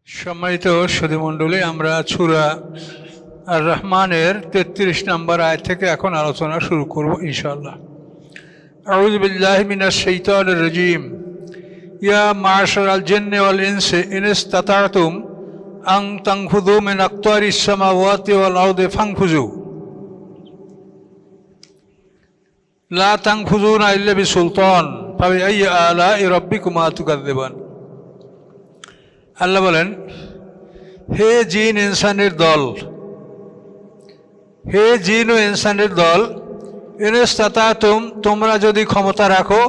সম্মানিত সুধীমণ্ডলী, আমরা সূরা আর রহমানের 33 নম্বর আয়াত থেকে এখন আলোচনা শুরু করব ইনশাআল্লাহ। আউযু বিল্লাহি মিনাশ শাইতানির রাজীম। ইয়া মা'শারাল জিন্নি ওয়াল ইনসি ইন ইসতাতা'তুম আন তানফুযু মিন আকতারিস সামাওয়াতি ওয়াল আরদি ফানফুযু লা তানফুযুনা ইল্লা বিসুলতান ফাবিআইয়ি আলা'i রাব্বিকুমা তুকাযযিবান। আল্লাহ বলেন, হে জিন ইনসানের দল, হে জিন ও ইনসানের দল, ইনস্তাতাতুম, তোমরা যদি ক্ষমতা রাখো,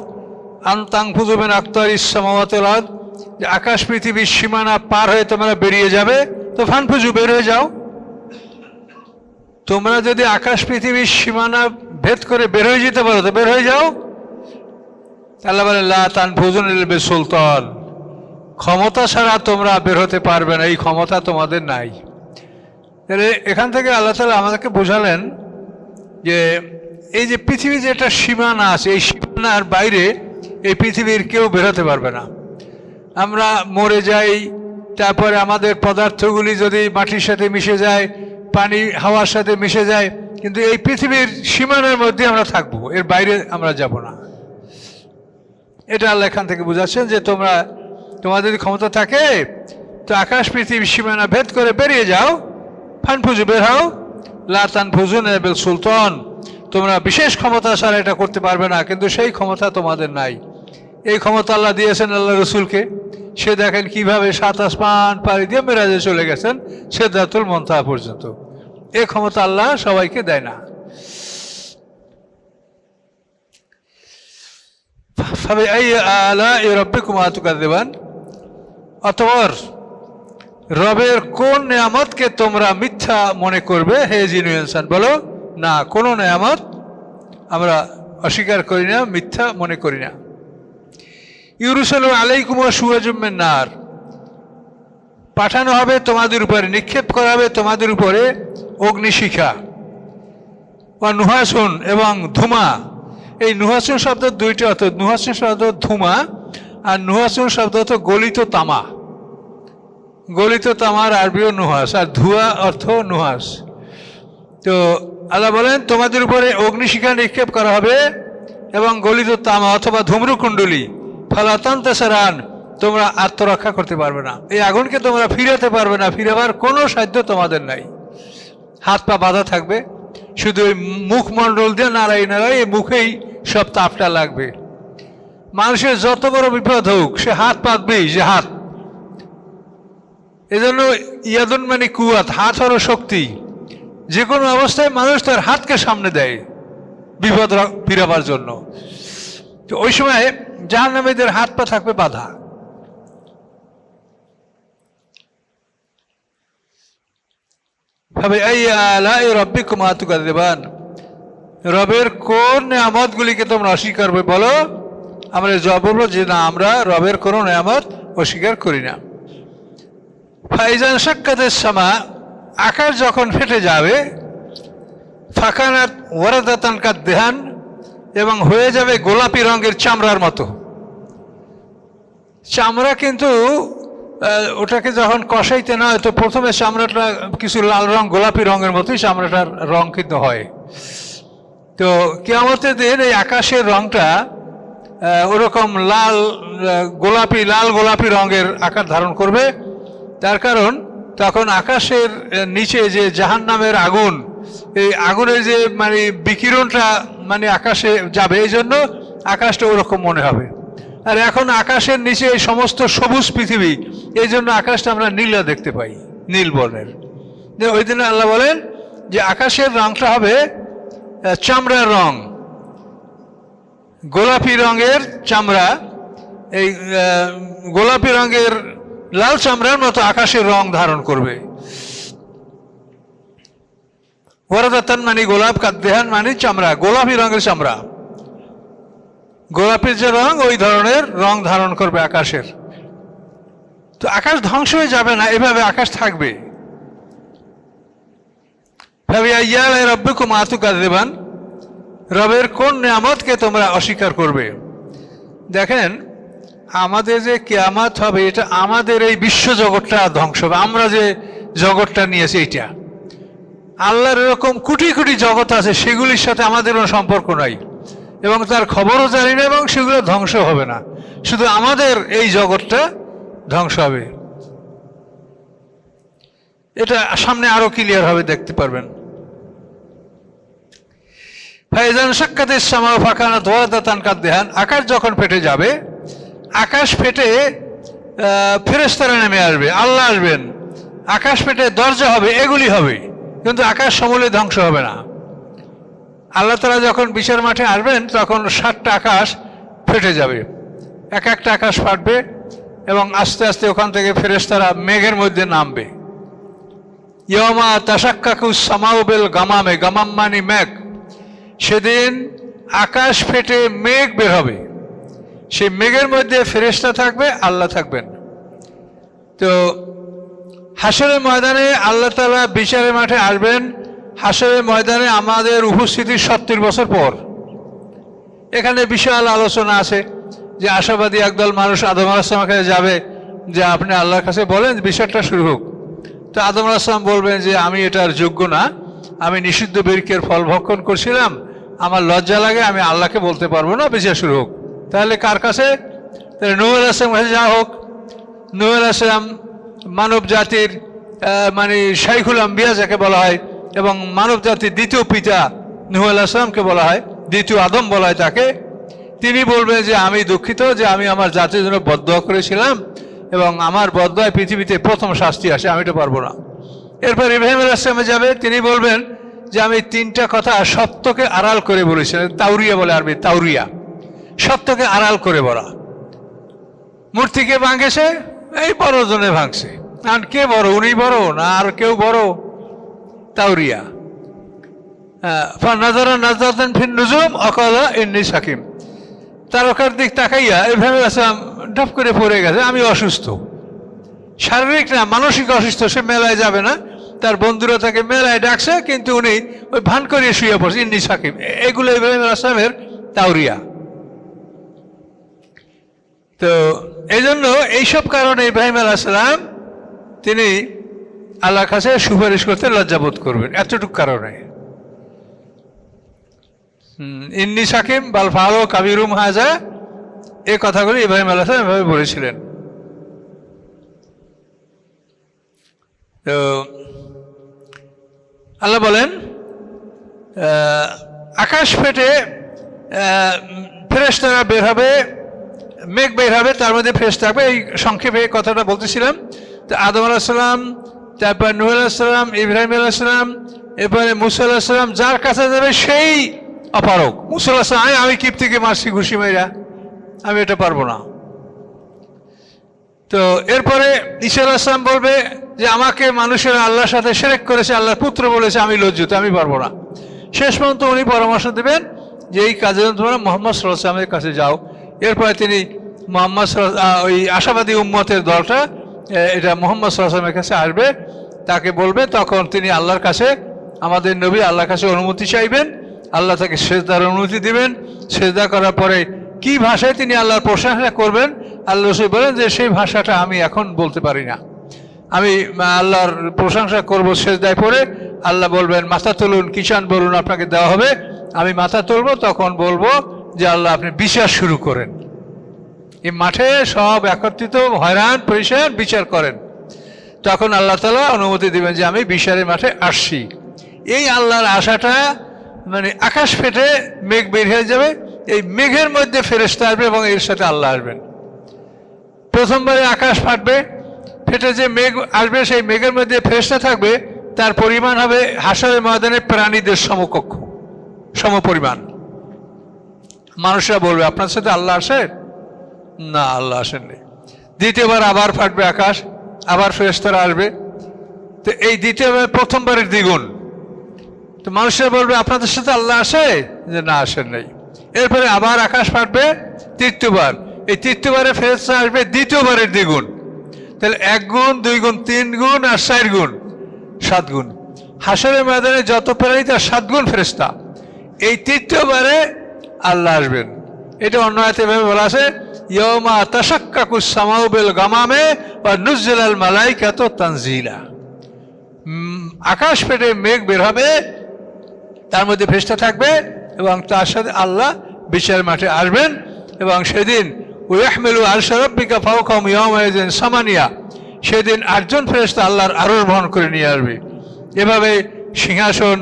আন তানফুযু মিন আকতারিস সামাওয়াতি ওয়াল আরদ, যে আকাশ পৃথিবীর সীমানা পার হয়ে তোমরা বেরিয়ে যাবে, তো ফানফুযু, বের হয়ে যাও। তোমরা যদি আকাশ পৃথিবীর সীমানা ভেদ করে বের হয়ে যেতে পারো তো বের হয়ে যাও। আল্লাহ বলেন, লা তানফুযুনা ইল্লা বিসুলতান, ক্ষমতা ছাড়া তোমরা বের হতে পারবে না, এই ক্ষমতা তোমাদের নাই। তাহলে এখান থেকে আল্লাহ তাআলা আমাদেরকে বোঝালেন যে এই যে পৃথিবীর যে একটা সীমানা আছে, এই সীমানার বাইরে এই পৃথিবীর কেউ বের হতে পারবে না। আমরা মরে যাই, তারপরে আমাদের পদার্থগুলি যদি মাটির সাথে মিশে যায়, পানি হাওয়ার সাথে মিশে যায়, কিন্তু এই পৃথিবীর সীমানার মধ্যে আমরা থাকবো, এর বাইরে আমরা যাব না। এটা আল্লাহ এখান থেকে বোঝাচ্ছেন যে তোমাদের যদি ক্ষমতা থাকে তো আকাশ পৃথিবীর সীমানা ভেদ করে বেরিয়ে যাও, ফানফুযু, বের হও। লা তানফুযুনা ইল্লা বিসুলতান, তোমরা বিশেষ ক্ষমতা ছাড়া এটা করতে পারবে না, কিন্তু সেই ক্ষমতা তোমাদের নাই। এই ক্ষমতা আল্লাহ দিয়েছেন আল্লাহ রসুলকে। সে দেখেন কিভাবে 7 আসমান পাড়ি দিয়ে মেরাজে চলে গেছেন সিদরাতুল মুনতাহা পর্যন্ত। এই ক্ষমতা আল্লাহ সবাইকে দেয় না। ফাবিআইয়ি আলা'i রাব্বিকুমা তুকাযযিবান, অতঃপর রবের কোন নেয়ামতকে তোমরা মিথ্যা মনে করবে হে জিন ও ইনসান? বলো না, কোনো নেয়ামত আমরা অস্বীকার করি না, মিথ্যা মনে করি না। ইউরসালু আলাইকুম শুওয়াজুম মিন নার, পাঠানো হবে তোমাদের উপরে, নিক্ষেপ করা হবে তোমাদের উপরে অগ্নিশিখা। ওয়া নুহাসুন, এবং ধুমা। এই নুহাসুন শব্দ দুইটা অর্থ, নুহাসুন শব্দ ধুমা আর নুহাসুন শব্দ অর্থ গলিত তামা। গলিত তামার আরবিও নুহাস, আর ধুয়া অর্থ নুহাস। তো আল্লাহ বলেন, তোমাদের উপরে অগ্নিশিখা নিক্ষেপ করা হবে এবং গলিত তামা অথবা ধূম্রকুণ্ডলী। ফালা তানতাসিরান, তোমরা আত্মরক্ষা করতে পারবে না, এই আগুনকে তোমরা ফিরাতে পারবে না, ফিরাবার কোনো সাধ্য তোমাদের নাই। হাত পা বাঁধা থাকবে, শুধু ওই মুখমণ্ডল দিয়ে নাড়াই নাড়াই এই মুখেই সব তাপটা লাগবে। মানুষের যত বড় বিপদ হোক, সে হাত পাতবেই, যে হাত। এজন্য ইয়াদুন মানে কুয়াত, হাত হলো শক্তি। যে কোনো অবস্থায় মানুষ তার হাতকে সামনে দেয় বিপদ ফিরাবার জন্য। তো ওই সময় জাহান্নামীদের হাত পা থাকবে বাধা। ফাবিআইয়ি আলা'i রাব্বিকুমা তুকাযযিবান, রবের কোন নেয়ামতগুলিকে তোমরা অস্বীকার করবে? বলো। আমরা জবাব বলবো যে না, আমরা রবের কোনো নেয়ামত অস্বীকার করি না। ফাইজা শাক্কাতিস সামা, আকাশ যখন ফেটে যাবে, ফাকানাত ওয়ারাদাতান কাদ্দিহান, এবং হয়ে যাবে গোলাপি রঙের চামড়ার মতো। চামড়া কিন্তু ওটাকে যখন কষাইতে না হয় তো প্রথমে চামড়াটা কিছু লাল রং, গোলাপি রঙের মতোই চামড়াটার রং কিন্তু হয়। তো কিয়ামতের দিন এই আকাশের রংটা ওরকম লাল গোলাপি রঙের আকার ধারণ করবে। তার কারণ তখন আকাশের নিচে যে জাহান্নামের আগুন, এই আগুনের যে মানে বিকিরণটা মানে আকাশে যাবে, এই জন্য আকাশটা ওরকম মনে হবে। আর এখন আকাশের নিচে এই সমস্ত সবুজ পৃথিবী, এই জন্য আকাশটা আমরা নীলা দেখতে পাই, নীল বর্ণের। ওই দিনে আল্লাহ বলেন যে আকাশের রংটা হবে চামড়ার রং, গোলাপি রঙের চামড়া। এই গোলাপি রঙের লাল চামড়ার মতো আকাশের রং ধারণ করবে। ওয়ারাদাতান মানে গোলাপ, কাদ্দিহান মানে চামড়া, গোলাপি রঙের চামড়া। গোলাপির যে রং, ওই ধরনের রং ধারণ করবে আকাশের। তো আকাশ ধ্বংস হয়ে যাবে না, এভাবে আকাশ থাকবে। ফাবিআইয়ি আলা'i রাব্বিকুমা তুকাযযিবান, রবের কোন নেয়ামতকে তোমরা অস্বীকার করবে? দেখেন, আমাদের যে কিয়ামত হবে এটা আমাদের এই বিশ্ব জগৎটা ধ্বংস হবে, আমরা যে জগৎটা নিয়েছি এইটা। আল্লাহর এরকম কোটি কোটি জগৎ আছে, সেগুলির সাথে আমাদের কোনো সম্পর্ক নাই এবং তার খবরও জানি না, এবং সেগুলো ধ্বংস হবে না, শুধু আমাদের এই জগৎটা ধ্বংস হবে। এটা সামনে আরো ক্লিয়ার হবে, দেখতে পারবেন। ফাইজান সাক্কাতের সামাও ফাঁকানা ধোয়াদাতান কাদ্দেহান, আকাশ যখন ফেটে যাবে, আকাশ ফেটে ফেরেশতারা নেমে আসবে, আল্লাহ আসবেন, আকাশ ফেটে দরজা হবে, এগুলি হবে, কিন্তু আকাশ সমূলে ধ্বংস হবে না। আল্লাহ তাআলা যখন বিচার মাঠে আসবেন তখন 7টা আকাশ ফেটে যাবে, এক একটা আকাশ ফাটবে এবং আস্তে আস্তে ওখান থেকে ফেরেশতারা মেঘের মধ্যে নামবে। ইয়ামা তাশাক্কাকুস সামাউ বিল গামামে, গামাম মানে মেঘ। সেদিন আকাশ ফেটে মেঘ বের হবে, সেই মেঘের মধ্যে ফেরেশতা থাকবে, আল্লাহ থাকবেন। তো হাশরের ময়দানে আল্লাহ তাআলা বিচারের মাঠে আসবেন। হাশরের ময়দানে আমাদের উপস্থিতি 70 বছর পর। এখানে বিশাল আলোচনা আছে যে আশাবাদী একদল মানুষ আদম আলাইহিস সালামের কাছে যাবে যে আপনি আল্লাহর কাছে বলেন বিচারটা শুরু হোক। তো আদম আলাইহিস সালাম বলবেন যে আমি এটার যোগ্য না, আমি নিষিদ্ধ বৃক্ষের ফল ভক্ষণ করছিলাম, আমার লজ্জা লাগে, আমি আল্লাহকে বলতে পারবো না, বিচার শুরু হোক। তাহলে কার কাছে? তাহলে নূহ আলাইহিস সালামের কাছে যাওয়া হোক। নূহ আলাইহিস সালাম মানব জাতির মানে শাইখুল আম্বিয়া যাকে বলা হয়, এবং মানব জাতির দ্বিতীয় পিতা নূহ আলাইহিস সালামকে বলা হয়, দ্বিতীয় আদম বলা হয় তাকে। তিনি বলবেন যে আমি দুঃখিত যে আমি আমার জাতির জন্য বদদোয়া করেছিলাম এবং আমার বদদোয়ায় পৃথিবীতে প্রথম শাস্তি আসে, আমি এটা পারবো না। এরপর ইব্রাহিম আলাইহিস সালামে যাবে, তিনি বলবেন যে আমি 3টা কথা সত্যকে আড়াল করে বলেছিলাম, তাওরিয়া বলে আরবি, তাওরিয়া, সত্যকে আড়াল করে বলা। মূর্তিকে ভাঙেছে, এই বড় জনে ভাঙছে, আর কে বড়, উনি বড় না আর কেউ বড়? তাওরিয়া। নাজারা নাজারাতান ফিন নুজুম অকালা ইন্নী সাকিম, তারকার দিক তাকাইয়া ইব্রাহিম আলাইহিস সালাম ঢপ করে পড়ে গেছে, আমি অসুস্থ, শারীরিক না মানসিক অসুস্থ, সে মেলায় যাবে না। তার বন্ধুরা তাকে মেলায় ডাকছে, কিন্তু উনি ওই ভান করিয়ে শুয়ে পড়ছে, ইন্নী সাকিম। এগুলো ইব্রাহিম আলাইহিস সালামের তাওরিয়া। তো এই জন্য এইসব কারণে ইব্রাহিম আলাইহিস সালাম তিনি আল্লাহর কাছে সুপারিশ করতে লজ্জাবোধ করবেন, এতটুকু কারণে। ইন্নী সাকিম বাল ফালো কাবিরুম হাজা, এই কথাগুলি ইব্রাহিম আলাইহিস সালাম এভাবে বলেছিলেন। তো আল্লাহ বলেন আকাশ ফেটে ফেরেশতারা বের হবে, মেঘ বের হবে, তার মধ্যে ফেরেশতা থাকবে। এই সংক্ষেপে এই কথাটা বলতেছিলাম। তো আদম আলাইহিস সালাম, তারপর নূহ আলাইহিস সালাম, ইব্রাহিম আলাইহিস সালাম, এরপরে মুসা আলাইহিস সালাম, যার কাছে যাবে সেই অপারক। মুসা আলাইহিস সালাম আমি কিপ্তিকে মারছি ঘুষি মাইরা, আমি এটা পারবো না। তো এরপরে ঈসা আলাইহিস সালাম বলবে যে আমাকে মানুষেরা আল্লাহর সাথে শিরক করেছে, আল্লাহর পুত্র বলেছে, আমি লজ্জিত, আমি পারবো না। শেষ পর্যন্ত উনি পরামর্শ দেবেন যে এই কাজের জন্য তোমরা মুহাম্মদ সাল্লাল্লাহু আলাইহি ওয়াসাল্লামের কাছে যাও। এরপরে তিনি মুহাম্মদ ওই আশাবাদী উম্মতের দলটা এটা মুহাম্মদ সাল্লাল্লাহু আলাইহি ওয়াসাল্লামের কাছে আসবে, তাকে বলবে, তখন তিনি আল্লাহর কাছে, আমাদের নবী আল্লাহর কাছে অনুমতি চাইবেন, আল্লাহ তাকে সেজদার অনুমতি দিবেন। সেজদা করার পরে কি ভাষায় তিনি আল্লাহর প্রশংসা করবেন, আল্লাহ রাসূল বলেন যে সেই ভাষাটা আমি এখন বলতে পারি না, আমি আল্লাহর প্রশংসা করব সেজদায় পড়ে। আল্লাহ বলবেন মাথা তুলুন, কিষান বলুন, আপনাকে দেওয়া হবে। আমি মাথা তুলব, তখন বলবো যে আল্লাহ আপনি বিচার শুরু করেন। এই মাঠে সব একত্রিত হয়রান পরিশান বিচার করেন, তখন আল্লাহ তাআলা অনুমতি দিবেন যে আমি বিচারের মাঠে আসছি। এই আল্লাহর আশাটা মানে আকাশ ফেটে মেঘ বের হয়ে যাবে, এই মেঘের মধ্যে ফেরেশতা আসবে এবং এর সাথে আল্লাহ আসবেন। প্রথমবারে আকাশ ফাটবে, ফেটে যে মেঘ আসবে সেই মেঘের মধ্যে ফেরেশতা থাকবে, তার পরিমাণ হবে হাশরের ময়দানে প্রাণীদের সমকক্ষ, সমপরিমাণ। মানুষরা বলবে আপনার সাথে আল্লাহ আসে না, আল্লাহ আসেননি। দ্বিতীয়বার আবার ফাটবে আকাশ, আবার ফেরেশতারা আসবে। তো এই দ্বিতীয়বার প্রথমবারের দ্বিগুণ। তো মানুষরা বলবে আপনাদের সাথে আল্লাহ আসে, যে না আসেন নাই। এরপরে আবার আকাশ ফাটবে তৃতীয়বার, এই তৃতীয়বারে ফেরেশতা আসবে দ্বিতীয়বারের দ্বিগুণ। তাহলে 1 গুণ, 2 গুণ, 3 গুণ আর 4 গুণ, 7 গুণ। হাশরের ময়দানে যত প্রাণী তার 7 গুণ ফেরেশতা। এই তৃতীয়বারে আল্লাহ আসবেন। এটা অন্য আয়াতে এভাবে বলা আছে ইয়াউমা তাশাক্কাকুস সামাউ বিল গামামে ওয়া নুজ্জিলাল মালাইকাতু তানজিলা। আকাশ ফেটে মেঘ বের হবে, তার মধ্যে ফেরেশতা থাকবে এবং তার সাথে আল্লাহ বিচার মাঠে আসবেন। এবং সেদিন ওয়াহমিলু আরশা রাব্বিকা ফাওকাহুম ইয়াওমাইযিন সামানিয়া, সেদিন 8জন ফেরেশতা আল্লাহর আরশ বহন করে নিয়ে আসবে। এভাবে সিংহাসন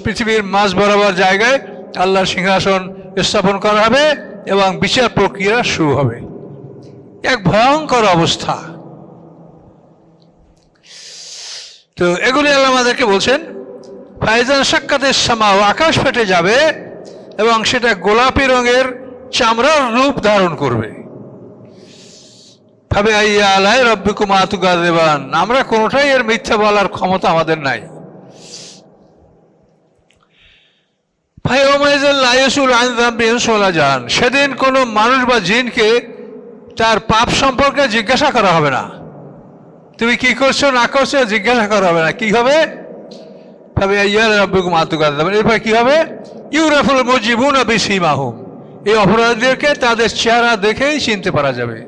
পৃথিবীর মাঝ বরাবর জায়গায় আল্লাহর সিংহাসন স্থাপন করা হবে এবং বিচার প্রক্রিয়া শুরু হবে। এক ভয়ঙ্কর অবস্থা। তো এগুলি আল্লাহ আমাদেরকে বলছেন, ফাইজান সাক্কাতের সামাও, আকাশ ফেটে যাবে এবং সেটা গোলাপি রঙের চামড়ার রূপ ধারণ করবে। ভাবে আইয়া আলাই রব্বিকুমা তুকাযিবান, আমরা কোনোটাই এর মিথ্যা বলার ক্ষমতা আমাদের নাই। সেদিন কোনো মানুষ বা জিনকে তার পাপ সম্পর্কে জিজ্ঞাসা করা হবে না, তুমি কি করছো না করছো জিজ্ঞাসা করা হবে না। কি হবে? এরপর কি হবে? ইউরাফুল মুজিবুনা বিসিমাহুম, এই অপরাধীদেরকে তাদের চেহারা দেখেই চিনতে পারা যাবে।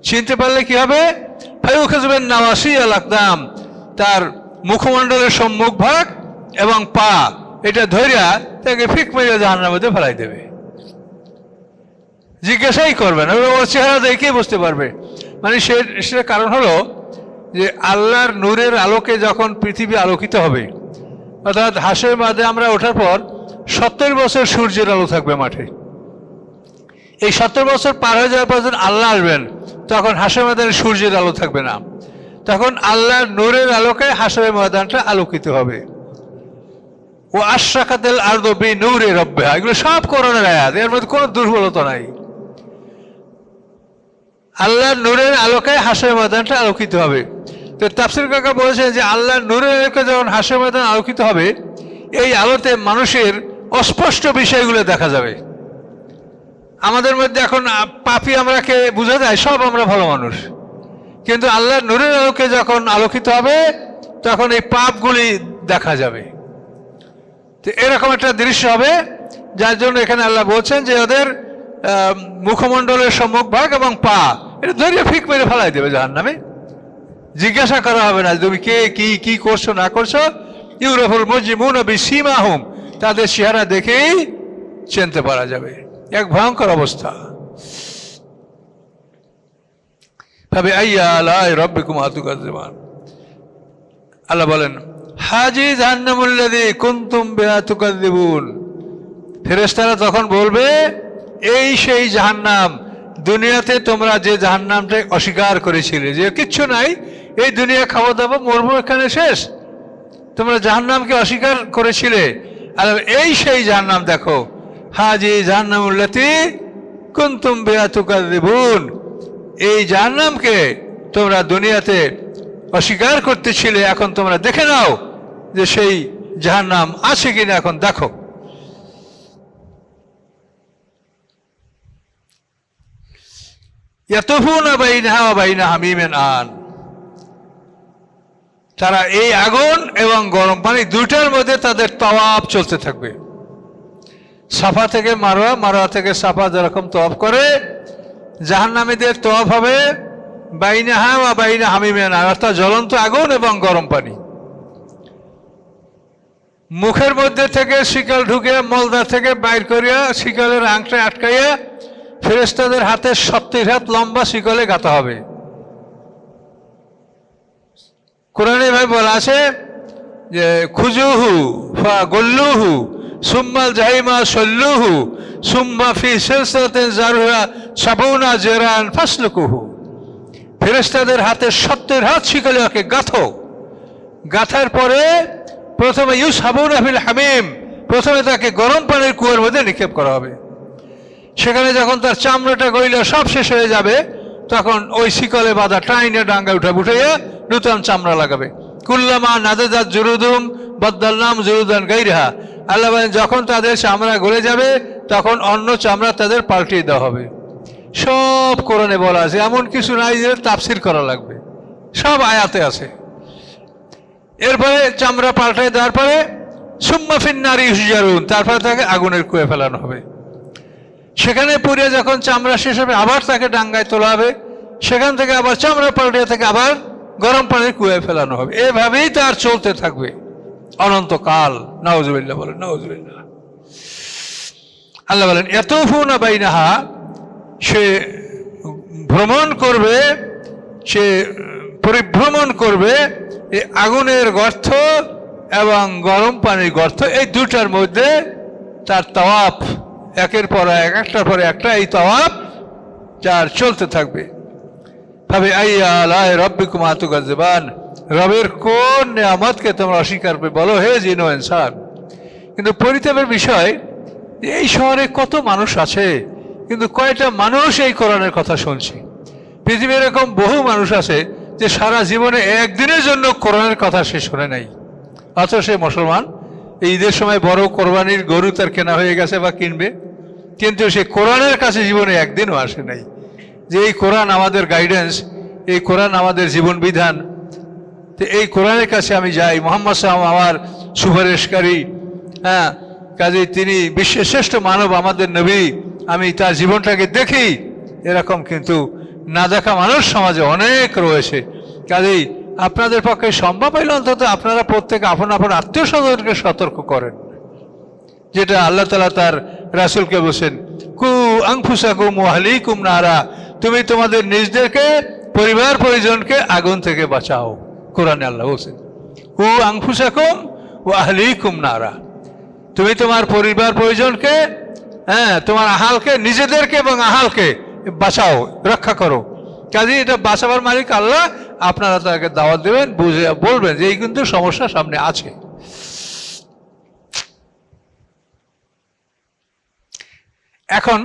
চিনতে পারলে কি হবে? ফায়ুখাযুবিন নাওয়াসিয়াল আকদাম, তার মুখমণ্ডলের সম্মুখ ভাগ এবং পা এটা ধরিয়া তাকে ফিক মেরে জাহান্নামের মধ্যে ফেলাই দেবে। জিজ্ঞাসাই করবে না, ওর চেহারা দেখেই বুঝতে পারবে। মানে সেটা কারণ হলো যে আল্লাহর নূরের আলোকে যখন পৃথিবী আলোকিত হবে, অর্থাৎ হাসরের মাঝে আমরা ওঠার পর 70 বছর সূর্যের আলো থাকবে মাঠে। এই 70 বছর পার হয়ে যাওয়ার পর যখন আল্লাহ আসবেন, তখন হাসরের ময়দানে সূর্যের আলো থাকবে না, তখন আল্লাহর নূরের আলোকে হাসরের ময়দানটা আলোকিত হবে। ও আশরাকাতিল আরদু বিনূরি রাব্বিহা, এগুলো সব কোরআনের আয়াত, এর মধ্যে কোনো দুর্বলতা নাই। আল্লাহর নূরের আলোকে হাসরের ময়দানটা আলোকিত হবে। তো তাফসীর কাকা বলেছেন যে আল্লাহর নূরের আলোকে যখন হাসরের ময়দান আলোকিত হবে, এই আলোতে মানুষের অস্পষ্ট বিষয়গুলো দেখা যাবে। আমাদের মধ্যে এখন পাপী আমরাকে বোঝা যায়, সব আমরা ভালো মানুষ, কিন্তু আল্লাহর নূরের আলোকে যখন আলোকিত হবে তখন এই পাপগুলি দেখা যাবে। তো এরকম একটা দৃশ্য হবে, যার জন্য এখানে আল্লাহ বলছেন যে ওদের মুখমণ্ডলের সম্মুখ ভাগ এবং পা এটা ধরিয়ে ফিক মেরে ফেলাই দেবে জাহান্নামে। জিজ্ঞাসা করা হবে না তুমি কে, কি করছো না করছো। ইউরাফুল মুজরিমুনা বিসিমাহুম, তাদের চেহারা দেখেই চিনতে পারা যাবে। এক ভয়ঙ্কর অবস্থা। ভাবে আইয়া আলাই রব্বিকুমা তুকাযিবান, আল্লাহ বলেন হাজি জাহান্নামুল্লাযী কুনতুম বিহা তুকাযিবুন, ফেরেশতারা তখন বলবে এই সেই জাহান্নাম, দুনিয়াতে তোমরা যে জাহান্নামটা অস্বীকার করেছিলে, যে কিচ্ছু নাই, এই দুনিয়া খাওয়া দাওয়া মরবো এখানে শেষ, তোমরা জাহান্নামকে অস্বীকার করেছিলে। আর এই সেই জাহান্নাম দেখো, হাজি জাহান্নামুল্লাতী কুনতুম বিহা তুকাযিবুন, এই জাহান্নামকে তোমরা দুনিয়াতে অস্বীকার করতেছিলে, এখন তোমরা দেখে নাও যে সেই জাহান্নাম আছে কিনা, এখন দেখো। ইয়াতুফুনা বাইনাহা ওয়া বাইনা হামিমিন আন, তারা এই আগুন এবং গরম পানি দুইটার মধ্যে তাদের তাওয়াফ চলতে থাকবে। সাফা থেকে মারোয়া, মারোয়া থেকে সাফা যেরকম তাওয়াফ করে, জাহান্নামীদের তাওয়াফ হবে বাইনাহা ওয়া বাইনা হামিমিন আন, অর্থাৎ জ্বলন্ত আগুন এবং গরম পানি। মুখের মধ্যে থেকে শিকল ঢুকে মলদা থেকে বাইর করিয়া শিকলের আংটা আটকাইয়া ফেরেশতাদের হাতে 70 হাত লম্বা শিকলে গাঁথা হবে। কোরআনে ভাই বলা আছে যে খুজুহু ফা গুল্লুহু সুম্মাল জাহিমা সল্লুহু সুম্মা ফি সিলসিলাতিন যারহা 70 জিরান ফাসলুকুহু, ফেরেশতাদের হাতে 70 হাত শিকলে ওকে গাঁথো। গাঁথার পরে প্রথমে ইউসহাবুনা ফিল হামিম, প্রথমে তাকে গরম পানির কুয়োর মধ্যে নিক্ষেপ করা হবে। সেখানে যখন তার চামড়াটা গইলে সব শেষ হয়ে যাবে, তখন ওই শিকলে বাঁধা টাইনে ডাঙ্গা উঠাইয়া নূতন চামড়া লাগাবে। কুল্লামা নাদাজাত জুরুদুম বাদদালনাহুম জুরুদান গায়রাহা, আল্লাহ বলেন যখন তাদের চামড়া গলে যাবে তখন অন্য চামড়া তাদের পাল্টিয়ে দেওয়া হবে। সব কোরআনে বলা আছে, এমন কিছু নাই যে তাফসীর করা লাগবে, সব আয়াতে আছে। এরপরে চামড়া পাল্টাই দেওয়ার পরে সুম্মা ফিন নারি ইউসজারুন, তারপরে তাকে আগুনের কুয়ে ফেলানো হবে। সেখানে পুড়ে যখন চামড়া শেষ হবে আবার তাকে ডাঙ্গায় তোলা হবে, সেখান থেকে আবার চামড়া পাল্টে থেকে আবার গরম পানির কুয়ায় ফেলানো হবে। এভাবেই তার চলতে থাকবে অনন্তকাল। নাউজুবিল্লাহ বলেন, নাউজুবিল্লাহ। আল্লাহ বলেন ইয়াতুফুনা বাইনাহা, সে ভ্রমণ করবে, সে পরিভ্রমণ করবে এই আগুনের গর্ত এবং গরম পানির গর্ত, এই দুটার মধ্যে তার তাওয়াফ একের পর এক, একটার পরে একটা, এই তাওয়াফ যার চলতে থাকবে। ভাবে আইয়া আলাই রব্বিকুমা তুকাজ্জিবান, রবের কোন নিয়ামতকে তোমরা অস্বীকার করবে বলো হে জিন ও ইনসান। কিন্তু পরিতাপের বিষয়, এই শহরে কত মানুষ আছে কিন্তু কয়টা মানুষ এই কোরআনের কথা শুনছে? পৃথিবীর এরকম বহু মানুষ আছে যে সারা জীবনে একদিনের জন্য কোরআনের কথা সে শোনে নাই, অথচ সে মুসলমান। এই ঈদের সময় বড় কোরবানির গরু তার কেনা হয়ে গেছে বা কিনবে, কিন্তু সে কোরআনের কাছে জীবনে একদিনও আসে নাই। যে এই কোরআন আমাদের গাইডেন্স, এই কোরআন আমাদের জীবন বিধান, তো এই কোরআনের কাছে আমি যাই, মুহাম্মদ সাল্লাল্লাহু আলাইহি ওয়াসাল্লাম আমার সুপারিশকারী, হ্যাঁ, কাজেই তিনি বিশ্বের শ্রেষ্ঠ মানব, আমাদের নবী, আমি তার জীবনটাকে দেখি, এরকম কিন্তু না দেখা মানুষ সমাজে অনেক রয়েছে। কাজেই আপনাদের পক্ষে সম্ভব হইলে অন্তত আপনারা প্রত্যেকে আপন আপন আত্মীয় স্বজনকে সতর্ক করেন, যেটা আল্লাহ তাআলা তার রাসূলকে বলেন, কু আনফুসাকুম ওয়া আহলিকুম নারা, তুমি তোমাদের নিজদেরকে, পরিবার পরিজনকে আগুন থেকে বাঁচাও। কোরআনে আল্লাহ বলেন কু আনফুসাকুম ওয়া আহলিকুম নারা, তুমি তোমার পরিবার পরিজনকে, হ্যাঁ, তোমার আহালকে, নিজেদেরকে এবং আহালকে বাঁচাও, রক্ষা করো। কাজে এটা বাঁচাবার মালিক আল্লাহ। আপনারা তাকে দাওয়াত দেবেন, বুঝে বলবেন যে এই কিন্তু সমস্যা সামনে আছে। এখন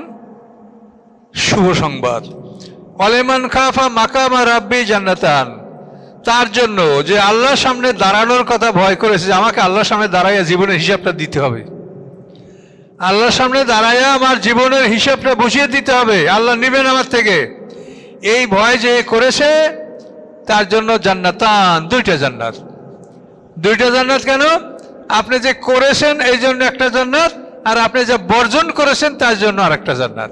শুভ সংবাদ, ওয়ালিমান খাফা মাকামা রাব্বি জান্নাতান, তার জন্য যে আল্লাহর সামনে দাঁড়ানোর কথা ভয় করেছে, যে আমাকে আল্লাহর সামনে দাঁড়াইয়া জীবনের হিসাবটা দিতে হবে, আল্লাহর সামনে দাঁড়াইয়া আমার জীবনের হিসাবটা বুঝিয়ে দিতে হবে, আল্লাহ নেবেন আমার থেকে, এই ভয় যে করেছে তার জন্য জান্নাতান, দুইটা জান্নাত। দুইটা জান্নাত কেন? আপনি যে করেছেন এই জন্য একটা জান্নাত, আর আপনি যে বর্জন করেছেন তার জন্য আর একটা জান্নাত।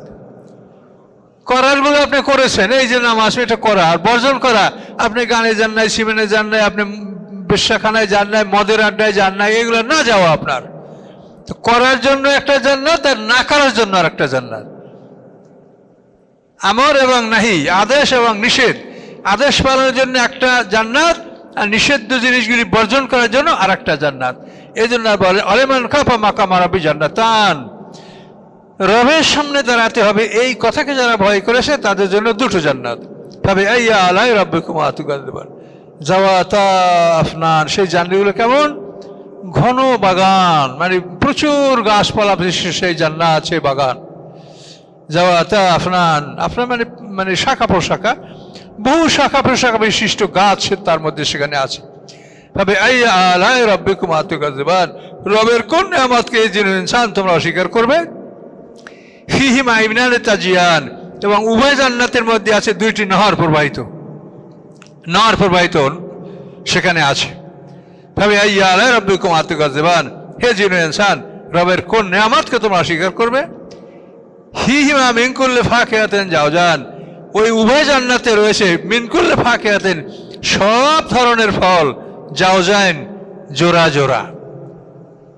করারগুলো আপনি করেছেন, এই যে নামাজ এটা করা, আর বর্জন করা, আপনি গানে যান নাই, সিমেনে যান নাই, আপনি বেশ্যাখানায় যান নাই, মদের আড্ডায় যান নাই, এগুলো না যাওয়া আপনার। তো করার জন্য একটা জান্নাত, আর না করার জন্য আর একটা জান্নাত। আমর এবং নাহি, আদেশ এবং নিষেধ, আদেশ পালনের জন্য একটা জান্নাত, আর নিষিদ্ধ জিনিসগুলি বর্জন করার জন্য আর একটা জান্নাত। এই জন্য বলে ওয়ালিমান খাফা মাকামা রাব্বি জান্নাতান, রবের সামনে দাঁড়াতে হবে, এই কথাকে যারা ভয় করেছে তাদের জন্য দুটো জান্নাত। তবে আইয়া আলাই রাব্বিকুমা তুকাজ্জিবান জাওয়াতা আফনান, সেই জান্নাতগুলো কেমন? ঘন বাগান, মানে প্রচুর গাছপালা বিশিষ্ট সেই জান্নাত আছে, বাগান। জাওয়াতা আফনান, আফনান মানে মানে শাখা প্রশাখা, বহু শাখা প্রশাখা বিশিষ্ট গাছ তার মধ্যে সেখানে আছে। তবে আইয়া আলাই রাব্বিকুমা তুকাজ্জিবান, রবের কোন নিয়ামতকে এই জিন ইনসান তোমরা অস্বীকার করবে? ফিহিমা ইবনান তাজিয়ান, এবং উভয় জান্নাতের মধ্যে আছে দুইটি নহর প্রবাহিত, নহর প্রবাহিত সেখানে আছে। তবে আইয়া আলাই রাব্বিকুমা তুকাজ্জিবান, হে জিন ইনসান, রবের কোন নিয়ামতকে তোমরা অস্বীকার করবে? ফিহিমা মিন কুল্লি ফাকিহাতিন জাওজান, ওই উভয় জান্নাতে রয়েছে মিন কুল্লি ফাকিহাতিন, সব ধরনের ফল, জাওজান জোড়া জোড়া,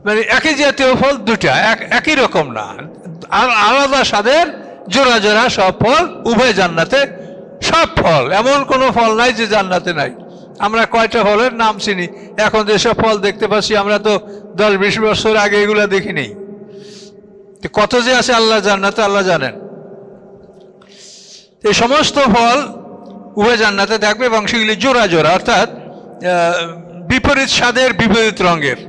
মানে একই জাতীয় ফল দুটা, একই রকম না, আলাদা স্বাদের জোড়া জোড়া সব ফল উভয় জান্নাতে। সব ফল, এমন কোনো ফল নাই যে জান্নাতে নাই। আমরা কয়টা ফলের নাম চিনি, এখন যেসব ফল দেখতে পাচ্ছি আমরা তো 10-20 বছর আগে এগুলা দেখিনি। কত যে আছে আল্লাহ জান্নাতে আল্লাহ জানেন। এই সমস্ত ফল উভয় জান্নাতে থাকবে এবং সেগুলি জোড়া জোড়া, অর্থাৎ বিপরীত স্বাদের, বিপরীত রঙের।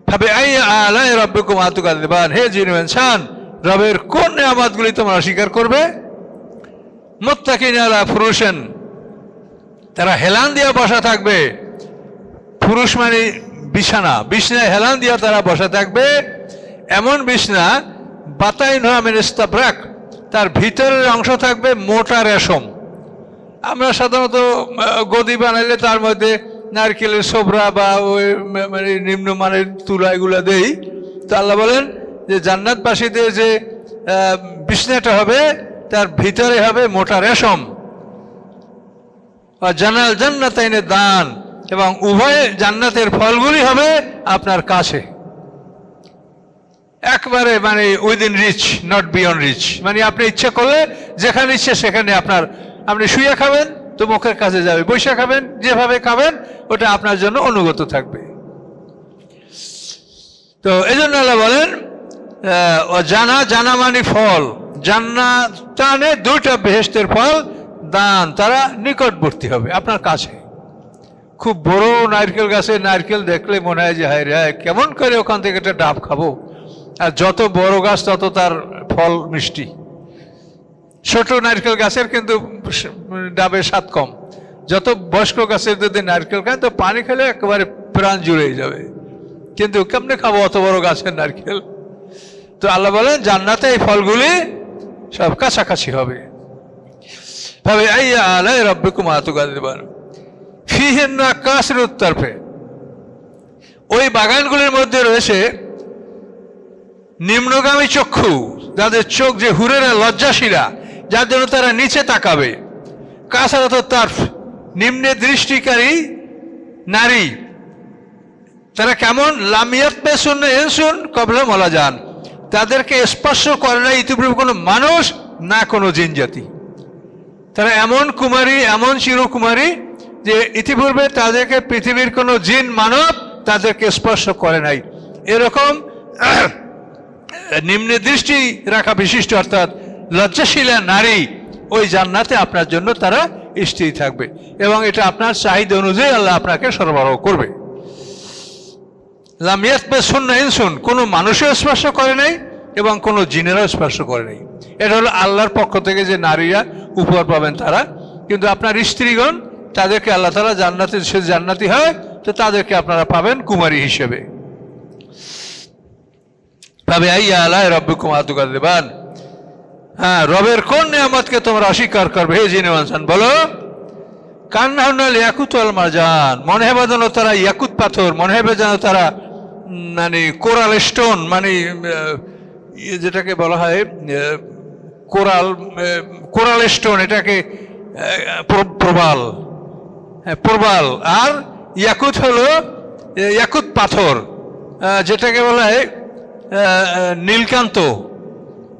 তবে আইয়া আলাই রাব্বিকুমা তুকাজ্জিবান, হে জিন ও ইনসান, রবের কোন নিয়ামতগুলি তোমরা অস্বীকার করবে? মুত্তাকিনা আলা ফুরুশিন, তারা হেলান দিয়া বসা থাকবে। পুরুষ মানে বিছানা, বিছানায় হেলান দিয়া তারা বসা থাকবে। এমন বিছনা বাতাইনহা মিন ইস্তাবরাক, তার ভিতরের অংশ থাকবে মোটা রেশম। আমরা সাধারণত গদি বানাইলে তার মধ্যে নারকেলের সোবরা বা ওই মানে নিম্নমানের তুলা এগুলো দেই। তো আল্লাহ বলেন যে জান্নাতবাসীদের যে বিছনাটা হবে তার ভিতরে হবে মোটা রেশম। জানাল জান্নাতাইনে দান, এবং উভয় জান্নাতের ফলগুলি হবে আপনার কাছে, একবারে মানে within reach, not beyond reach. মানে আপনি ইচ্ছা করলে যেখানে ইচ্ছে সেখানে আপনি শুয়ে খাবেন তো মুখের কাছে যাবে, বসে খাবেন, যেভাবে খাবেন ওটা আপনার জন্য অনুগত থাকবে। তো এই জন্য আল্লাহ বলেন জানা মানে ফল, জান্নাতে দুইটা বেহেশতের ফল দান, তারা নিকটবর্তী হবে আপনার কাছে। খুব বড় নারকেল গাছে নারকেল দেখলে মনে হয় যে হায় রে কেমন করে ওখান থেকে একটা ডাব খাবো, আর যত বড় গাছ তত তার ফল মিষ্টি। ছোট নারকেল গাছের কিন্তু ডাবের স্বাদ কম। যত বয়স্ক গাছের যদি নারকেল খায় তো পানি খেলে একেবারে প্রাণ জুড়ে যাবে, কিন্তু কেমনে খাবো অত বড় গাছের নারকেল। তো আল্লাহ বলেন জান্নাতে এই ফলগুলি সব কাছাকাছি হবে। ভাবে আইয়া আলাই রব্বিকুম আতুকাযিবান ফিহিন্না কাসিরুত তারফে, ওই বাগানগুলির মধ্যে রয়েছে নিম্নগামী চক্ষু, যাদের চোখ যে হুরেরা লজ্জাশীলা, যার জন্য তারা নিচে তাকাবে। কাসারত তারফ, নিম্নে দৃষ্টিকারী নারী, তারা কেমন? লামিয়াত পেশুন এনসুন কবলা মলা যান, তাদেরকে স্পর্শ করে না ইতিপূর্বে কোনো মানুষ না কোনো জিন জাতি। তারা এমন কুমারী, এমন চিরকুমারী যে ইতিপূর্বে তাদেরকে পৃথিবীর কোনো জিন মানব তাদেরকে স্পর্শ করে নাই। এরকম নিম্নে দৃষ্টি রাখা বিশিষ্ট অর্থাৎ লজ্জাশীলা নারী ওই জান্নাতে আপনার জন্য তারা স্ত্রী থাকবে, এবং এটা আপনার চাহিদা অনুযায়ী আল্লাহ আপনাকে সরবরাহ করবে। লামিয়াত পেশুন ইনসুন, কোনো মানুষও স্পর্শ করে নাই এবং কোনো জিনেরও স্পর্শ করে নাই। এটা হলো আল্লাহর পক্ষ থেকে যে নারীরা উপহার পাবেন তারা, কিন্তু আপনার স্ত্রীগণ তাদেরকে আল্লাহ তাআলা জান্নাতে, সে জান্নাতি হয় তো তাদেরকে আপনারা পাবেন কুমারী হিসেবে। তবে আইয়া আলাই রব্বিকুম আতুকাযিবান, হ্যাঁ রবের কোন নিয়ামতকে তোমরা অস্বীকার করবে হে জিন ও ইনসান? বলো। কান্নাহুন্নাল ইয়াকুত ওয়াল মারজান, মনে হবে যেন তারা ইয়াকুত পাথর, মনে হবে যেন তারা মানে কোরাল স্টোন, মানে যেটাকে বলা হয় কোরাল স্টোন, এটাকে প্রবাল, হ্যাঁ প্রবাল। আর ইয়াকুত হলো ইয়াকুত পাথর, যেটাকে বলা হয় নীলকান্ত,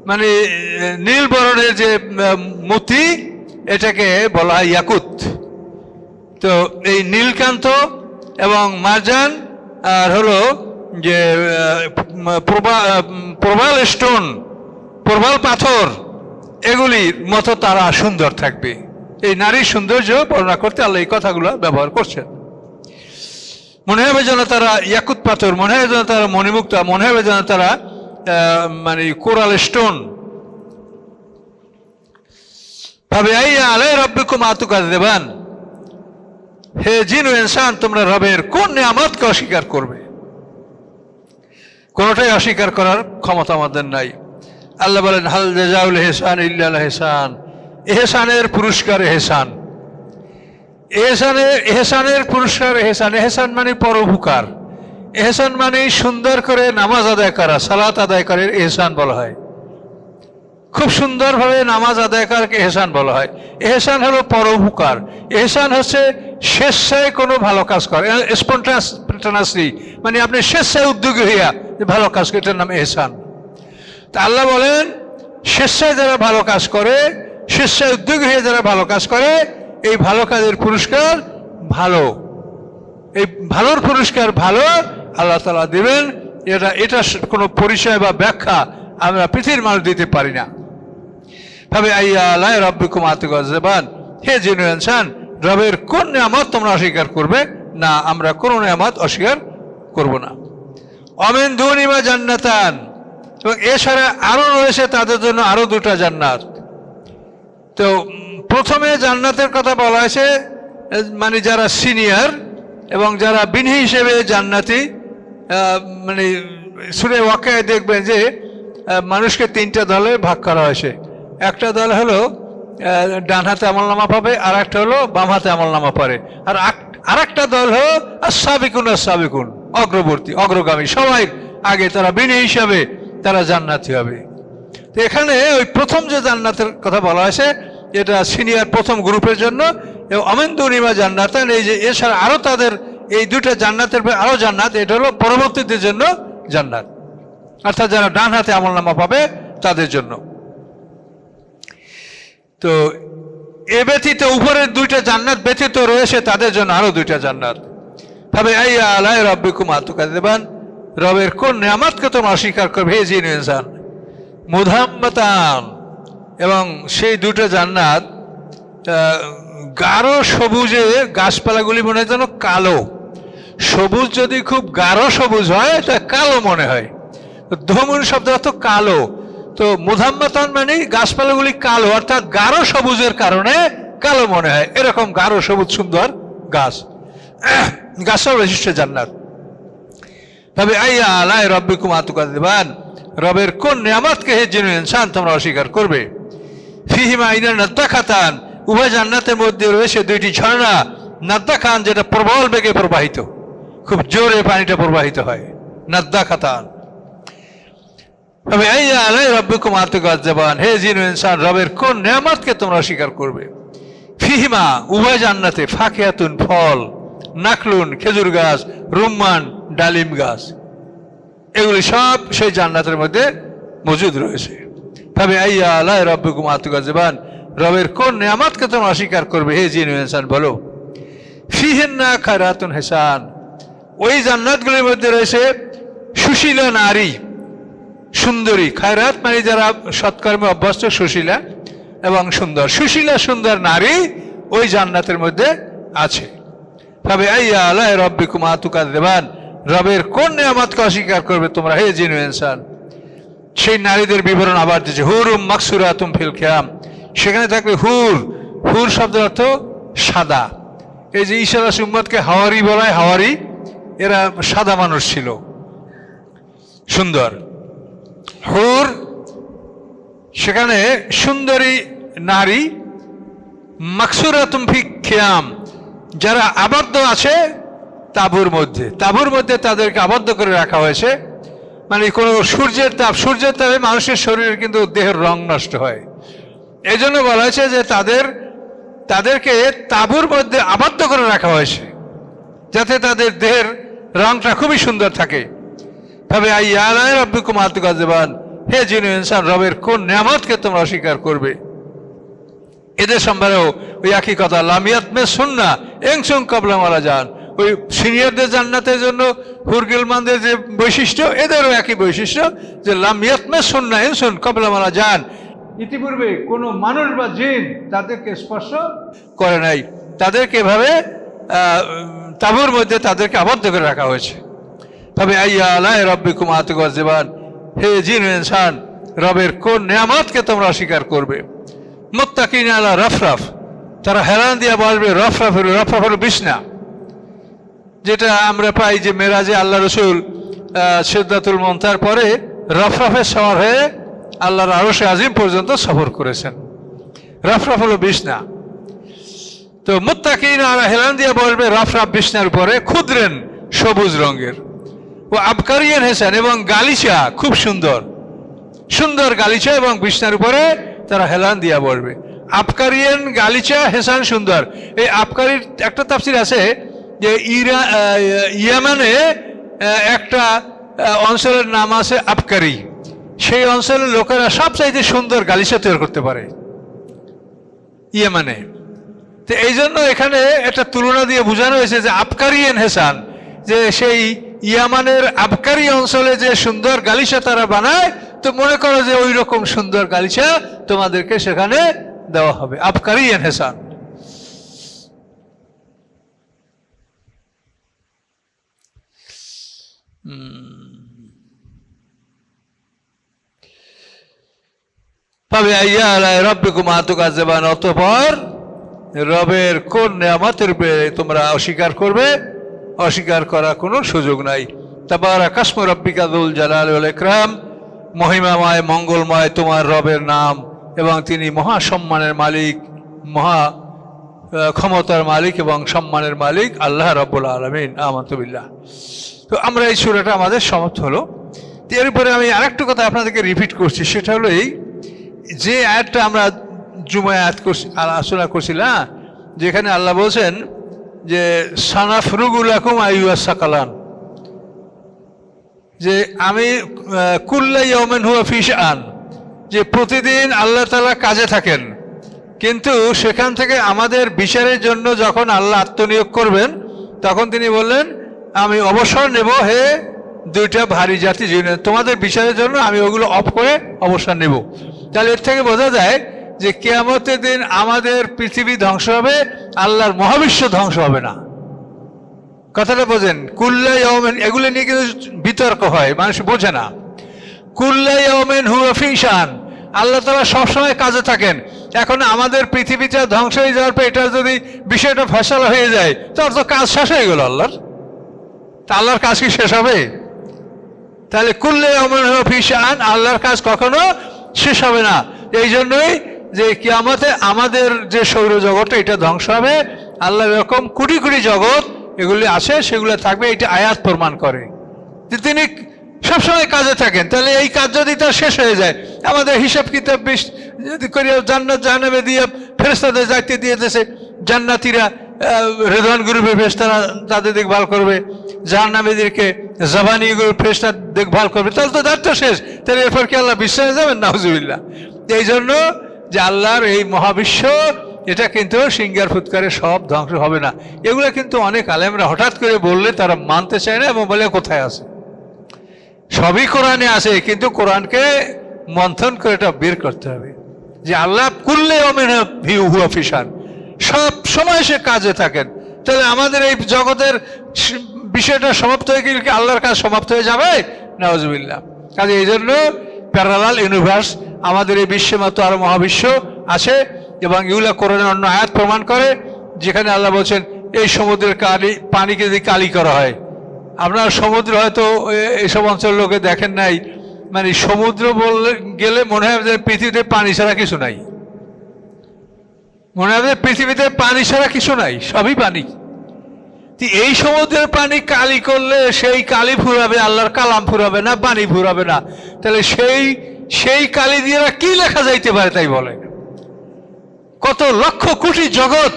মানে নীল বরণের যে মতি, এটাকে বলা হয় ইয়াকুত। তো এই নীলকান্ত এবং মারজান আর হলো যে প্রবাল স্টোন, প্রবাল পাথর, এগুলির মতো তারা সুন্দর থাকবে। এই নারীর সৌন্দর্য বর্ণনা করতে আল্লাহ এই কথাগুলো ব্যবহার করছেন। মনে হবে যেন তারা ইয়াকুত পাথর, মনে হবে যেন তারা মণিমুক্তা, মনে হবে যেন তারা মানে কোরাল স্টোন। ভাবে আইয়া আলাই রব্বিকুম আতুকাযিবান, হে জিন ও ইনসান তোমরা রবের কোন নিয়ামতকে অস্বীকার করবে? কোনটাই অস্বীকার করার ক্ষমতা আমাদের নাই। আল্লাহ বলেন হাল জাযাউল ইহসান ইল্লাল ইহসান, এহসানের পুরস্কার এহসান, এহসানের পুরস্কার এহসান। এহসান মানে পরোপকার, এহসান মানে সুন্দর করে নামাজ আদায় করা, সালাত আদায় করে এহসান বলা হয়। খুব সুন্দরভাবে নামাজ আদায় করাকে এহসান বলা হয়। এহসান হলো পরোপকার। এহসান হচ্ছে স্বেচ্ছায় কোনো ভালো কাজ করে, স্পন্টানাসলি, মানে আপনি স্বেচ্ছায় উদ্যোগী হইয়া ভালো কাজ করে, এটার নাম এহসান। তা আল্লাহ বলেন স্বেচ্ছায় যারা ভালো কাজ করে, স্বেচ্ছায় উদ্যোগী হয়ে যারা ভালো কাজ করে, এই ভালো কাজের পুরস্কার ভালো, এই ভালোর পুরস্কার ভালো আল্লাহ তাআলা দেবেন। এটা কোনো পরিচয় বা ব্যাখ্যা আমরা পৃথিবীর মানুষ দিতে পারি না। ভাবে আইয়া আলাই রব্বিকুম আতুকাযিবান, হে জিন ও ইনসান রবের কোন নিয়ামত তোমরা অস্বীকার করবে? না, আমরা কোনো নিয়ামত অস্বীকার করব না। অমিন দুনিমা জান্নাতান, এবং এছাড়া আরো রয়েছে তাদের জন্য আরো দুটা জান্নাত। তো প্রথমে জান্নাতের কথা বলা হয়েছে মানে যারা সিনিয়র এবং যারা বিনয়ী হিসেবে জান্নাতি, মানে সূরা ওয়াকিয়ায় দেখবেন যে মানুষকে তিনটা দলে ভাগ করা হয়েছে। একটা দল হলো ডান হাতে আমলনামা পাবে, আর একটা হলো বাম হাতে আমলনামা পাবে, আর একটা দল হলো আস-সাবিকুন, অগ্রবর্তী, অগ্রগামী, সবাই আগে, তারা বিনয়ী হিসাবে তারা জান্নাতি হবে। তো এখানে ওই প্রথম যে জান্নাতের কথা বলা হয়েছে এটা সিনিয়র প্রথম গ্রুপের জন্য, এবং অমিনদুনিমা জান্নাতান, এই যে এছাড়া আরও তাদের এই দুইটা জান্নাতের আরও জান্নাত, এটা হলো পরবর্তীদের জন্য জান্নাত, অর্থাৎ যারা ডান হাতে আমলনামা পাবে তাদের জন্য। তো এ ব্যতীত উপরের দুইটা জান্নাত ব্যতীত রয়েছে তাদের জন্য আরো দুইটা জান্নাত। তবে আই আলাই রব্বিকুম আতুকাযিবান, রবের কোন নিয়ামতকে তোমরা অস্বীকার করবে হে জিন ইনসান। মুদাম্মাতান, এবং সেই দুটো জান্নাত গাঢ় সবুজে, গাছপালাগুলি মনে হয় যেন কালো। সবুজ যদি খুব গাঢ় সবুজ হয় তা কালো মনে হয়, ধমুন শব্দ অর্থ কালো। তো মুদাম্মাতান মানে গাছপালাগুলি কালো, অর্থাৎ গাঢ় সবুজের কারণে কালো মনে হয়, এরকম গাঢ় সবুজ সুন্দর গাছ, গাছের বিশিষ্ট জান্নাত। তবে আইয়া আলাই রব্বিকুম আতুকাযিবান, রবের কোন নিয়ামতকে হে জিন ইনসান তোমরা অস্বীকার করবে। ফিহিমা আইনান নাদ্দাখাতান, উভয় জান্নাতের মধ্যে রয়েছে দুইটি ঝর্ণা। নাদ্দাখান যেটা প্রবল বেগে প্রবাহিত, খুব জোরে পানিটা প্রবাহিত হয়, নাদ্দাখাতান। তবে আইয়া আলাই রব্বিকুম আতুকাযিবান, হে জিন ইনসান রবের কোন নিয়ামতকে তোমরা অস্বীকার করবে। ফিহিমা উভয় জান্নাতে ফাকিহাতুন ফল, নাকলুন খেজুর গাছ, রুম্মান ডালিম গাছ, এগুলি সব সেই জান্নাতের মধ্যে মজুদ রয়েছে। তবে আইয়া আলাই রব্বিকুম আতুকাযিবান, রবের কোন নিয়ামতকে তোমরা অস্বীকার করবে হে জিন ইনসান বলো। ফিহিন্না খায়রাতুন হিসান, ওই জান্নাতগুলির মধ্যে রয়েছে সুশীলা নারী, সুন্দরী। খায়রাত মানে যারা সৎকর্মে অভ্যস্ত, সুশীলা এবং সুন্দর, সুশীলা সুন্দর নারী ওই জান্নাতের মধ্যে আছে। তবে আইয়া আলাই রব্বিকুম আতুকাযিবান, রবের কোন নিয়ামতকে অস্বীকার করবে তোমরা হে জিন ইনসান। সেই নারীদের বিবরণ আবার দিচ্ছে, হুরুম মাকসুরাতুম ফিল খিয়াম, সেখানে থাকবে হুর। হুর শব্দের অর্থ সাদা। এই যে ঈসা আলাইহিস উম্মতকে হাওয়ারি বলা হয়, হাওয়ারি এরা সাদা মানুষ ছিল, সুন্দর। হুর সেখানে সুন্দরী নারী, মাকসুরাতুম ফিল খিয়াম, যারা আবদ্ধ আছে তাঁবুর মধ্যে। তাঁবুর মধ্যে তাদেরকে আবদ্ধ করে রাখা হয়েছে, মানে কোনো সূর্যের তাপে মানুষের শরীরের কিন্তু দেহের রং নষ্ট হয়। এই জন্য বলা হয়েছে যে তাদেরকে তাঁবুর মধ্যে আবদ্ধ করে রাখা হয়েছে যাতে তাদের দেহের রংটা খুবই সুন্দর থাকে। তবে আইয়া আলাই রব্বিকুম আতুকাযিবান, হে জিন ইনসান রবের কোন নিয়ামতকে তোমরা অস্বীকার করবে। এদের সম্পর্কেও ওই একই কথা, লামিয়াতমে সুন্না এংসুং কাবলা মারা যান। ওই সিনিয়রদের জান্নাতের জন্য হুরগিলমানদের যে বৈশিষ্ট্য, এদেরও একই বৈশিষ্ট্য যে লামিয়াতমে সুন্না এংসুং কাবলা মারা যান, ইতিপূর্বে কোনো মানুষ বা জিন তাদেরকে স্পর্শ করে নাই। তাদেরকে এভাবে তাঁবুর মধ্যে তাদেরকে আবদ্ধ করে রাখা হয়েছে। তবে আইয়া আলাই রব্বিকুম আতুকাযিবান, হে জিন ইনসান রবের কোন নিয়ামতকে তোমরা অস্বীকার করবে। মুত্তাকিন আলা রফরফ, তারা হেলান দিয়া বসবে। রফরফ হলো বিছনা, যেটা আমরা পাই যে মেরাজে আল্লাহ রসুল সিদরাতুল মুনতাহার পরে রফরফে সওয়ার হয়ে আল্লাহর আরশে আজিম পর্যন্ত সফর করেছেন। রফরফ হলো বিছনা। তো মুত্তাকিন আলা, হেলান দিয়া বসবে রফরফ বিছনার উপরে, খুদরেন সবুজ রঙের, ও আবকারিয়ান হেসান, এবং গালিচা খুব সুন্দর সুন্দর গালিচা, এবং বিছনার উপরে তারা হেলান দিয়া বসবে। আবকারিয়ান, গালিচা, হেসান, সুন্দর। এই আবকারির একটা তাফসীর আছে যে ইয়ামানে একটা অঞ্চলের নাম আছে আবকারি, সেই অঞ্চলের লোকেরা সবচাইতে সুন্দর গালিচা তৈরি করতে পারে ইয়ামানে। তো এই জন্য এখানে একটা তুলনা দিয়ে বোঝানো হয়েছে যে আবকারিয়ান হেসান, যে সেই ইয়ামানের আবকারি অঞ্চলে যে সুন্দর গালিচা তারা বানায়, তো মনে করো যে ওই রকম সুন্দর গালিচা তোমাদেরকে সেখানে দেওয়া হবে। আবকারিয়ান হেসান। তবে আইয়া আলাই রব্বিকুম আতুকাযিবান, অতঃপর রবের কোন নিয়ামতের উপরে তোমরা অস্বীকার করবে। অস্বীকার করার কোনো সুযোগ নাই। তাবারাকা ইসমু রাব্বিকা যুল জালালি ওয়াল ইকরাম, মহিমাময় মঙ্গলময় তোমার রবের নাম, এবং তিনি মহা সম্মানের মালিক, মহা ক্ষমতার মালিক এবং সম্মানের মালিক আল্লাহ রাব্বুল আলামিন। আমানতু বিল্লাহ। তো আমরা এই সূরাটা আমাদের সমাপ্ত হলো। এরপরে আমি আরেকটু কথা আপনাদেরকে রিপিট করছি, সেটা হলো এই যে আয়াতটা আমরা জুমায় আয়াত আলোচনা করছিলাম, যেখানে আল্লাহ বলছেন যে সানাফরুগু লাকুম আইয়ুহাস সাকালান, যে আমি কুল্লা ইয়াউমিন হুয়া ফি শাআন, যে প্রতিদিন আল্লাহ তাআলা কাজে থাকেন, কিন্তু সেখান থেকে আমাদের বিচারের জন্য যখন আল্লাহ আত্মনিয়োগ করবেন তখন তিনি বললেন আমি অবসর নেব হে দুইটা ভারী জাতি জীবনে, তোমাদের বিচারের জন্য আমি ওগুলো অফ করে অবসর নেব। তাহলে এর থেকে বোঝা যায় যে কিয়ামতের দিন আমাদের পৃথিবী ধ্বংস হবে, আল্লাহর মহাবিশ্ব ধ্বংস হবে না। কথাটা বোঝেন? কুল্লা ইয়াউমিন, এগুলো নিয়ে কিন্তু বিতর্ক হয়, মানুষ বোঝে না। কুল্লা ইয়াউমিন হুয়া ফি শাআন, আল্লাহ তাআলা সবসময় কাজে থাকেন। এখন আমাদের পৃথিবীটা ধ্বংস হয়ে যাওয়ার পর এটা যদি বিষয়টা ফয়সালা হয়ে যায় তাহলে তো কাজ শেষ হয়ে গেল আল্লাহর। তা আল্লাহর কাজ কি শেষ হবে? তাহলে কুল্লা ইয়াউমিন হুয়া ফি শাআন, আল্লাহর কাজ কখনো শেষ হবে না। এই জন্যই যে কিয়ামতে আমাদের যে সৌরজগৎটা এটা ধ্বংস হবে, আল্লাহ এরকম কোটি কোটি জগৎ এগুলি আছে, সেগুলো থাকবে, এটা আয়াত প্রমাণ করে যে তিনি সবসময় কাজে থাকেন। তাহলে এই কাজ যদি তার শেষ হয়ে যায়, আমাদের হিসাব কিতাব যদি করি জান্নাত জাহান্নামে দিয়ে ফেরেশতাদের দায়িত্ব দিয়েছে, জান্নাতীরা রেদওয়ান গ্রুপের ফেরেশতারা তাদের দেখভাল করবে, জাহান্নামীদেরকে জাবানি গ্রুপের ফেরেশতা দেখভাল করবে, তাহলে তো দায়িত্ব শেষ। তাহলে এরপর কি আল্লাহ বিশ্রামে যাবেন? নাউজুবিল্লাহ। এই জন্য যে আল্লাহর এই মহাবিশ্ব এটা কিন্তু সিঙ্গার ফুৎকারে সব ধ্বংস হবে না। এগুলো কিন্তু অনেক আলেমরা হঠাৎ করে বললে তারা মানতে চায় না এবং বলে কোথায় আছে, সবই কোরআনে আছে, কিন্তু কোরআনকে মন্থন করে এটা বের করতে হবে যে আল্লাহ কুল্লে হুয়া ফি শাআন, সব সময় সে কাজে থাকেন। তাহলে আমাদের এই জগতের বিষয়টা সমাপ্ত হয়ে গেলে কি আল্লাহর কাজ সমাপ্ত হয়ে যাবে? নাউজুবিল্লাহ। কাজে এই জন্য প্যারালাল ইউনিভার্স, আমাদের এই বিশ্বের মতো আরো মহাবিশ্ব আছে, এবং এগুলা কোরআনের অন্য আয়াত প্রমাণ করে, যেখানে আল্লাহ বলছেন এই সমুদ্রের পানিকে যদি কালি করা হয়, আপনার সমুদ্র হয়তো এসব অঞ্চলের লোকে দেখেন নাই, মানে সমুদ্র বললে গেলে মনে হয় যে পৃথিবীতে পানি ছাড়া কিছু নাই, মনে হয় যে পৃথিবীতে পানি ছাড়া কিছু নাই, সবই পানি। এই সমুদ্রের পানি কালি করলে সেই কালি ফুরাবে, আল্লাহর কালাম ফুরাবে না, পানি ফুরাবে না। তাহলে সেই কালি দিয়ে কি লেখা যাইতে পারে? তাই বলে কত লক্ষ কোটি জগৎ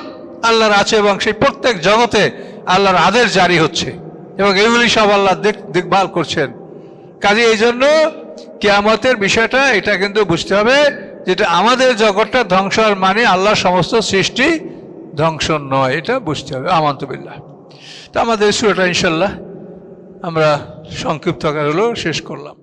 আল্লাহর আছে, এবং সেই প্রত্যেক জগতে আল্লাহর আদেশ জারি হচ্ছে, এবং এগুলি সব আল্লাহ দেখভাল করছেন। কাজে এই জন্য কিয়ামতের বিষয়টা এটা কিন্তু বুঝতে হবে, যেটা আমাদের জগৎটা ধ্বংস আর মানে আল্লাহর সমস্ত সৃষ্টি ধ্বংস নয়, এটা বুঝতে হবে। আমানতু বিল্লাহ। তো আমাদের সূরাটা ইনশাআল্লাহ আমরা সংক্ষিপ্ত আকারে হলেও শেষ করলাম।